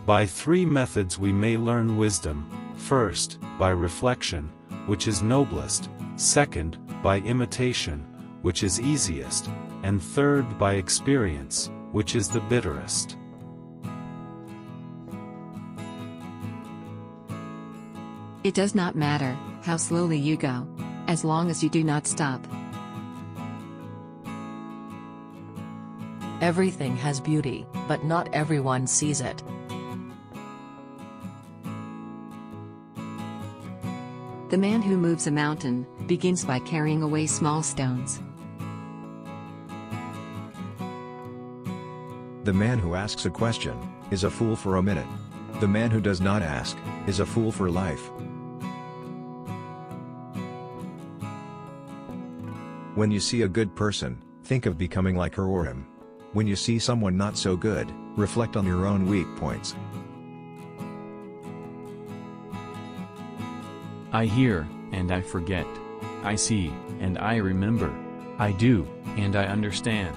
By three methods we may learn wisdom: first, by reflection, which is noblest; second, by imitation, which is easiest; and third, by experience, which is the bitterest. It does not matter how slowly you go, as long as you do not stop. Everything has beauty, but not everyone sees it. The man who moves a mountain begins by carrying away small stones. The man who asks a question is a fool for a minute. The man who does not ask is a fool for life. When you see a good person, think of becoming like her or him. When you see someone not so good, reflect on your own weak points. I hear, and I forget. I see, and I remember. I do, and I understand.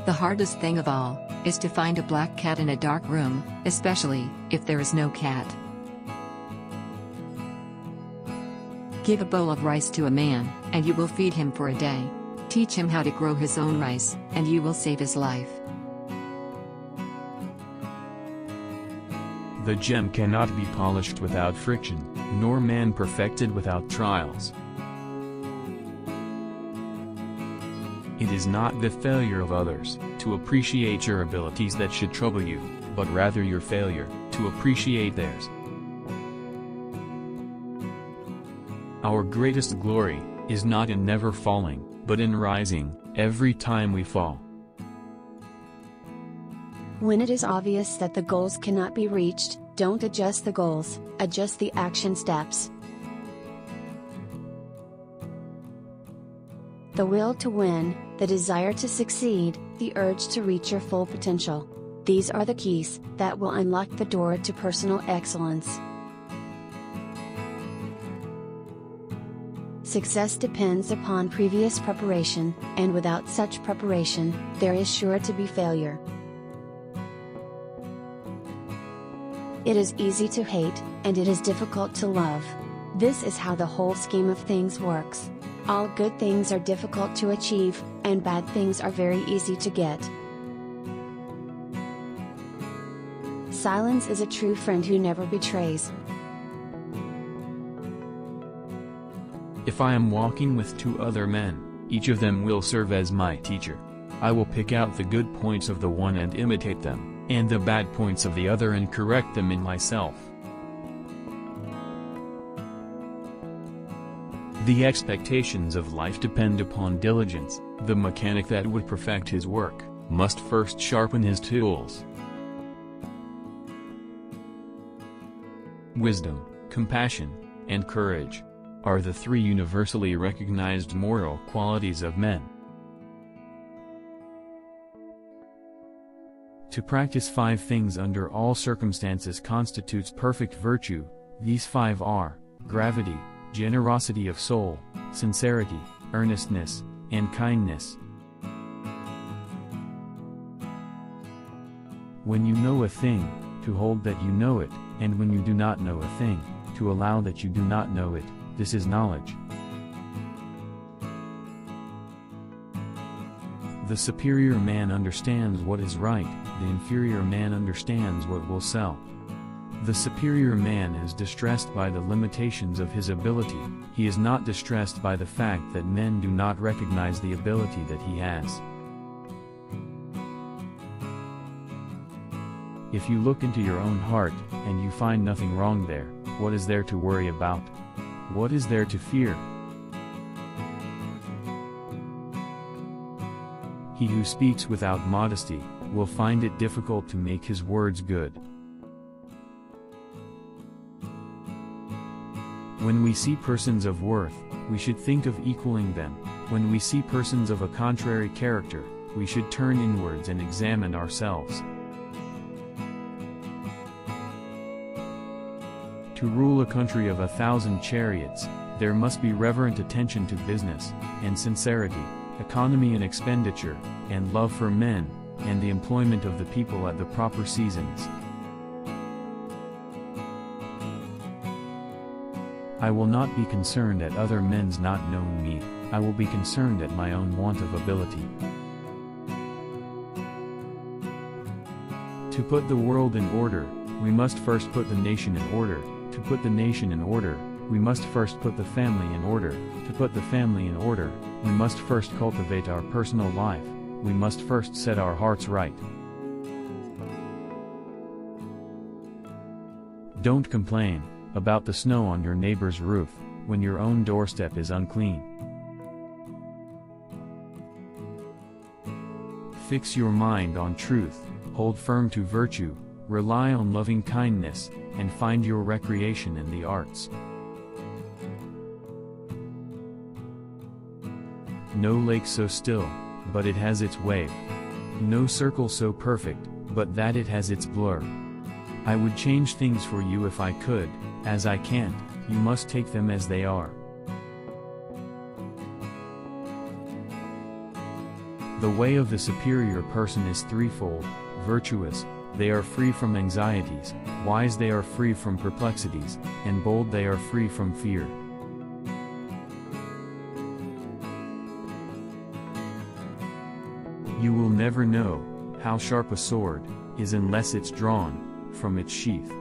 The hardest thing of all is to find a black cat in a dark room, especially if there is no cat. Give a bowl of rice to a man, and you will feed him for a day. Teach him how to grow his own rice, and you will save his life. The gem cannot be polished without friction, nor man perfected without trials. It is not the failure of others to appreciate your abilities that should trouble you, but rather your failure to appreciate theirs. Our greatest glory is not in never falling, but in rising every time we fall. When it is obvious that the goals cannot be reached, don't adjust the goals, adjust the action steps. The will to win, the desire to succeed, the urge to reach your full potential. These are the keys that will unlock the door to personal excellence. Success depends upon previous preparation, and without such preparation, there is sure to be failure. It is easy to hate, and it is difficult to love. This is how the whole scheme of things works. All good things are difficult to achieve, and bad things are very easy to get. Silence is a true friend who never betrays. If I am walking with two other men, each of them will serve as my teacher. I will pick out the good points of the one and imitate them, and the bad points of the other and correct them in myself. The expectations of life depend upon diligence. The mechanic that would perfect his work must first sharpen his tools. Wisdom, compassion, and courage are the three universally recognized moral qualities of men. To practice 5 things under all circumstances constitutes perfect virtue. These 5 are gravity, generosity of soul, sincerity, earnestness, and kindness. When you know a thing, to hold that you know it, and when you do not know a thing, to allow that you do not know it, this is knowledge. The superior man understands what is right, the inferior man understands what will sell. The superior man is distressed by the limitations of his ability, he is not distressed by the fact that men do not recognize the ability that he has. If you look into your own heart, and you find nothing wrong there, what is there to worry about? What is there to fear? He who speaks without modesty will find it difficult to make his words good. When we see persons of worth, we should think of equaling them. When we see persons of a contrary character, we should turn inwards and examine ourselves. To rule a country of 1,000 chariots, there must be reverent attention to business, and sincerity, economy in expenditure, and love for men, and the employment of the people at the proper seasons. I will not be concerned at other men's not knowing me, I will be concerned at my own want of ability. To put the world in order, we must first put the nation in order. To put the nation in order, we must first put the family in order. To put the family in order, we must first cultivate our personal life. We must first set our hearts right. Don't complain about the snow on your neighbor's roof, when your own doorstep is unclean. Fix your mind on truth, hold firm to virtue, rely on loving kindness, and find your recreation in the arts. No lake so still, but it has its wave. No circle so perfect, but that it has its blur. I would change things for you if I could, as I can't, you must take them as they are. The way of the superior person is threefold: virtuous, they are free from anxieties; wise, they are free from perplexities; and bold, they are free from fear. You will never know how sharp a sword is unless it's drawn from its sheath.